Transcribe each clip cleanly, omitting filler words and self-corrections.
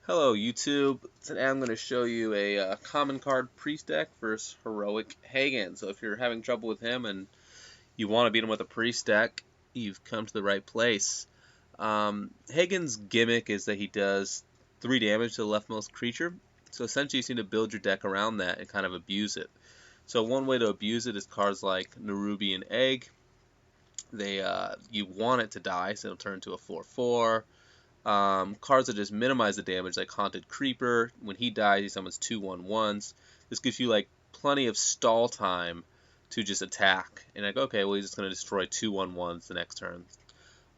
Hello YouTube. Today I'm going to show you a common card priest deck versus heroic Heigan. So if you're having trouble with him and you want to beat him with a priest deck, you've come to the right place. Heigan's gimmick is that he does 3 damage to the leftmost creature. So essentially you just need to build your deck around that and kind of abuse it. So one way to abuse it is cards like Nerubian Egg. You want it to die, so it'll turn into a 4/4. Cards that just minimize the damage, like Haunted Creeper. When he dies, he summons 2/1/1s. This gives you like plenty of stall time to just attack. And like, okay, well, he's just going to destroy 2/1/1s the next turn.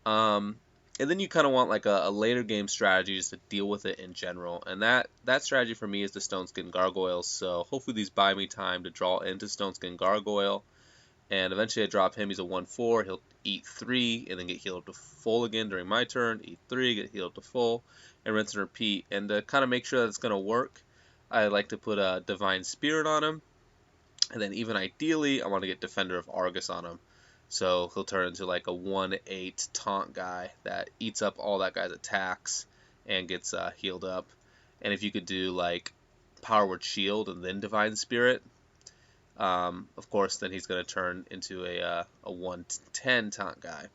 And then you kind of want like a later game strategy just to deal with it in general. And that strategy for me is the Stoneskin Gargoyle. So hopefully these buy me time to draw into Stoneskin Gargoyle. And eventually I drop him. He's a 1/4. He'll eat 3 and then get healed up to full again during my turn. Eat 3, get healed up to full, and rinse and repeat. And to kind of make sure that it's going to work, I like to put a Divine Spirit on him. And then even ideally, I want to get Defender of Argus on him. So he'll turn into like a 1/8 taunt guy that eats up all that guy's attacks and gets healed up. And if you could do like Power Word Shield and then Divine Spirit, of course, then he's going to turn into a 1/10 taunt guy.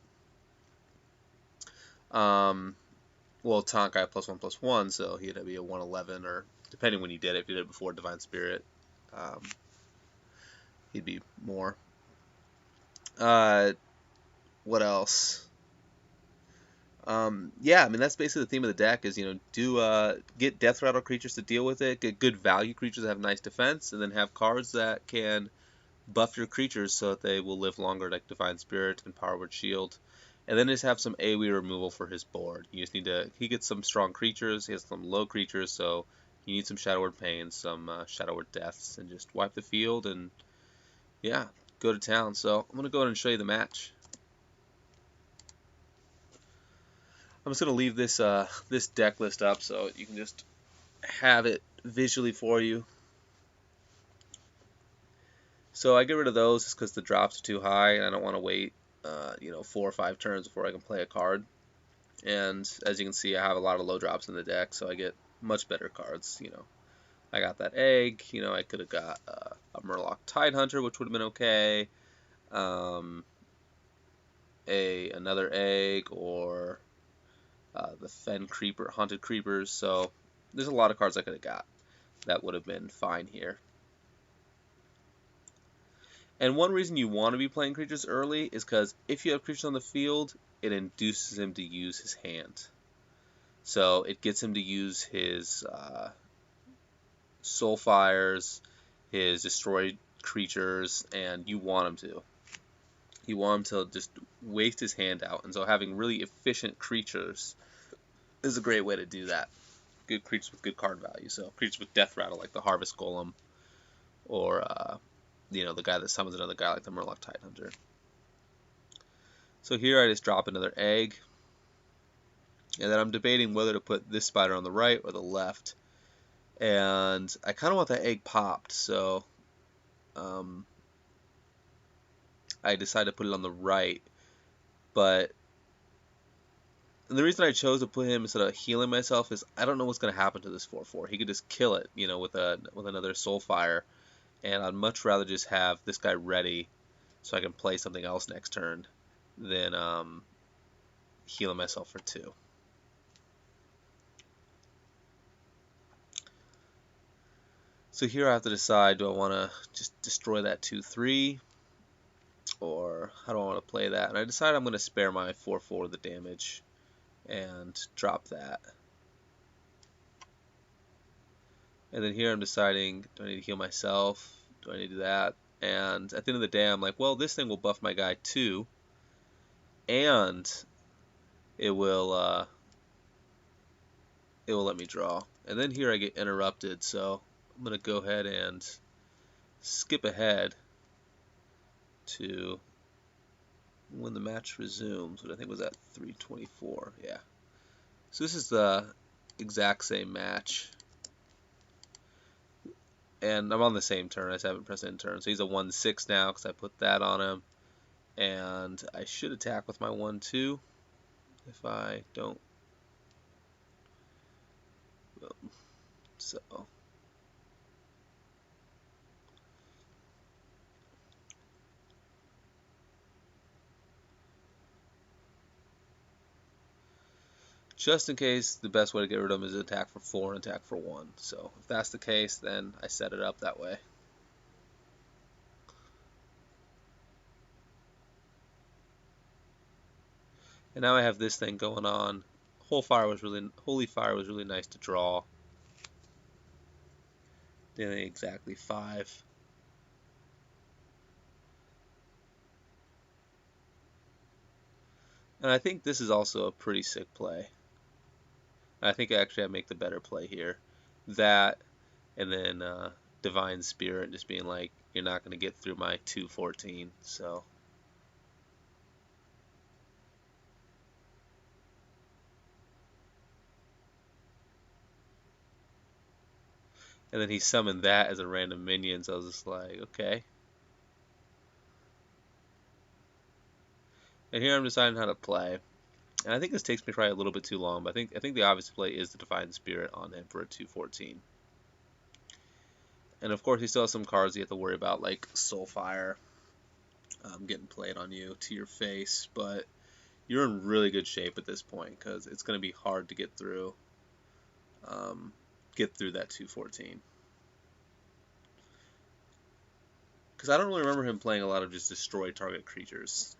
Well, taunt guy +1/+1, so he'd be a 1/11, or depending when you did it. If you did it before Divine Spirit, he'd be more. What else? Yeah, I mean that's basically the theme of the deck is get deathrattle creatures to deal with it, get good value creatures that have nice defense, and then have cards that can buff your creatures so that they will live longer, like Divine Spirit and Power Word Shield. And then just have some AoE removal for his board. You just need to. He gets some strong creatures. He has some low creatures, so you need some Shadow Word Pains, some Shadow Word Deaths, and just wipe the field and yeah, go to town. So I'm gonna go ahead and show you the match. I'm just gonna leave this deck list up so you can just have it visually for you. So I get rid of those just because the drops are too high and I don't want to wait 4 or 5 turns before I can play a card. And as you can see, I have a lot of low drops in the deck, so I get much better cards. I got that egg. I could have got a Murloc Tidehunter, which would have been okay. Another egg, or the Fen Creeper, Haunted Creepers. So there's a lot of cards I could have got that would have been fine here. And one reason you want to be playing creatures early is because if you have creatures on the field, it induces him to use his hand. So it gets him to use his Soulfires, his destroyed creatures, and you want him to. You want him to just waste his hand out. And so having really efficient creatures is a great way to do that. Good creatures with good card value. So creatures with deathrattle, like the Harvest Golem, or the guy that summons another guy like the Murloc Tidehunter. So here I just drop another egg. And then I'm debating whether to put this spider on the right or the left. And I kind of want that egg popped, so I decided to put it on the right. But the reason I chose to put him instead of healing myself is I don't know what's going to happen to this 4/4. He could just kill it, with another Soulfire. And I'd much rather just have this guy ready so I can play something else next turn than healing myself for 2. So here I have to decide, do I want to just destroy that 2/3, or how do I want to play that? And I decided I'm going to spare my 4/4 of the damage and drop that. And then here I'm deciding, do I need to heal myself? Do I need to do that? And at the end of the day, I'm like, well, this thing will buff my guy too, and it will let me draw. And then here I get interrupted, so I'm going to go ahead and skip ahead to when the match resumes, which I think was at 3:24. Yeah. So this is the exact same match. And I'm on the same turn. I just haven't pressed end turn. So he's a 1/6 now because I put that on him. And I should attack with my 1/2 if I don't. So just in case, the best way to get rid of them is attack for 4 and attack for 1. So if that's the case, then I set it up that way. And now I have this thing going on. Holy Fire was really nice to draw. Dealing exactly 5. And I think this is also a pretty sick play. I think actually I make the better play here. That, and then Divine Spirit just being like, you're not going to get through my 214. So and then he summoned that as a random minion, so I was just like, okay. And here I'm deciding how to play. And I think this takes me probably a little bit too long, but I think the obvious play is the Divine Spirit on him for a 214. And of course he still has some cards you have to worry about, like Soulfire getting played on you to your face, but you're in really good shape at this point because it's going to be hard to get through that 214. Because I don't really remember him playing a lot of just destroy target creatures.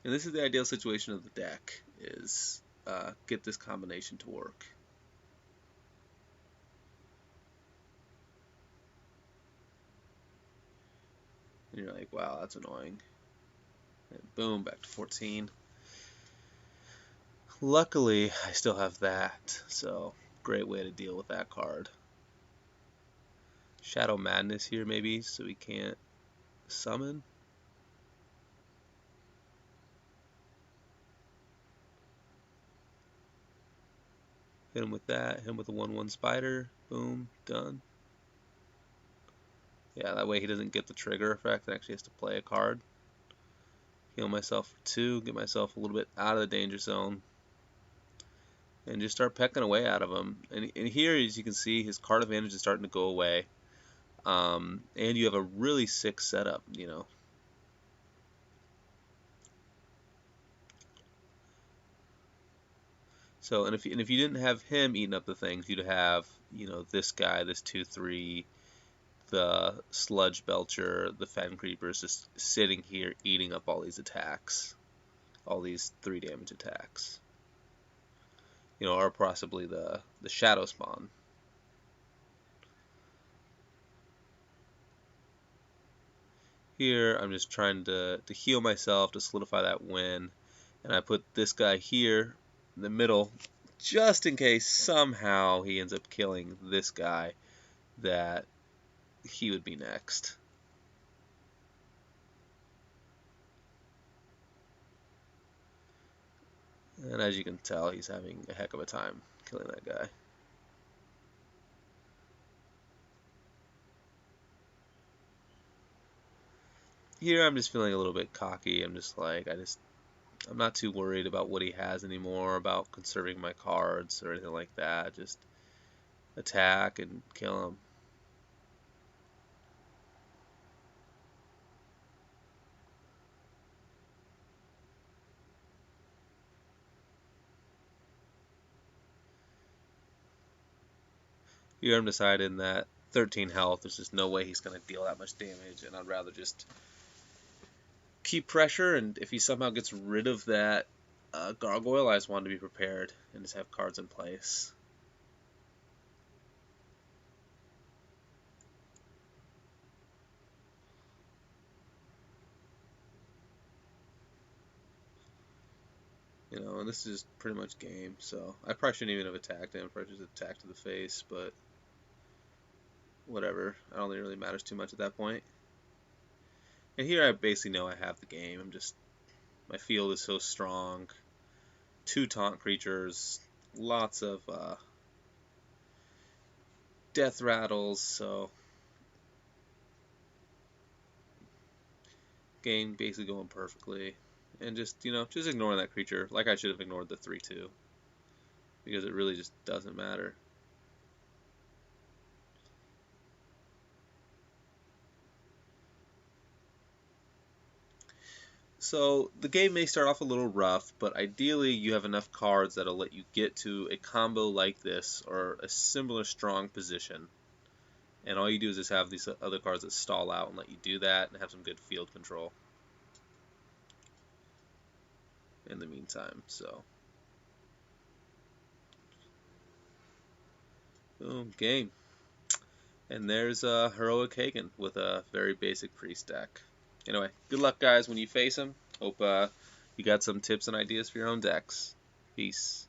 And this is the ideal situation of the deck, is get this combination to work. And you're like, wow, that's annoying. And boom, back to 14. Luckily, I still have that, so great way to deal with that card. Shadow Madness here maybe, so he can't summon. Hit him with that, hit him with a 1/1 spider, boom, done. Yeah, that way he doesn't get the trigger effect and actually has to play a card. Heal myself for 2, get myself a little bit out of the danger zone, and just start pecking away out of him. And here, as you can see, his card advantage is starting to go away. And you have a really sick setup, you know. So, and if you didn't have him eating up the things, you'd have, you know, this guy, this 2/3, the Sludge Belcher, the Fen Creepers, just sitting here eating up all these attacks, all these 3 damage attacks. You know, or possibly the Shadow Spawn. Here, I'm just trying to heal myself, to solidify that win, and I put this guy here in the middle, just in case somehow he ends up killing this guy, that he would be next. And as you can tell, he's having a heck of a time killing that guy. Here I'm just feeling a little bit cocky. I'm just like, I'm not too worried about what he has anymore, about conserving my cards or anything like that. Just attack and kill him. Here I'm deciding that 13 health, there's just no way he's going to deal that much damage, and I'd rather just keep pressure, and if he somehow gets rid of that gargoyle, I just want to be prepared and just have cards in place. You know, and this is pretty much game, so I probably shouldn't even have attacked him, probably just attacked to the face, but whatever. I don't think it really matters too much at that point. And here I basically know I have the game. My field is so strong. 2 taunt creatures, lots of death rattles, so game basically going perfectly. and just, just ignoring that creature, like I should have ignored the 3/2, because it really just doesn't matter. So the game may start off a little rough, but ideally you have enough cards that'll let you get to a combo like this or a similar strong position. And all you do is just have these other cards that stall out and let you do that and have some good field control in the meantime. So, boom, game. And there's Heroic Heigan with a very basic priest deck. Anyway, good luck, guys, when you face him. Hope you got some tips and ideas for your own decks. Peace.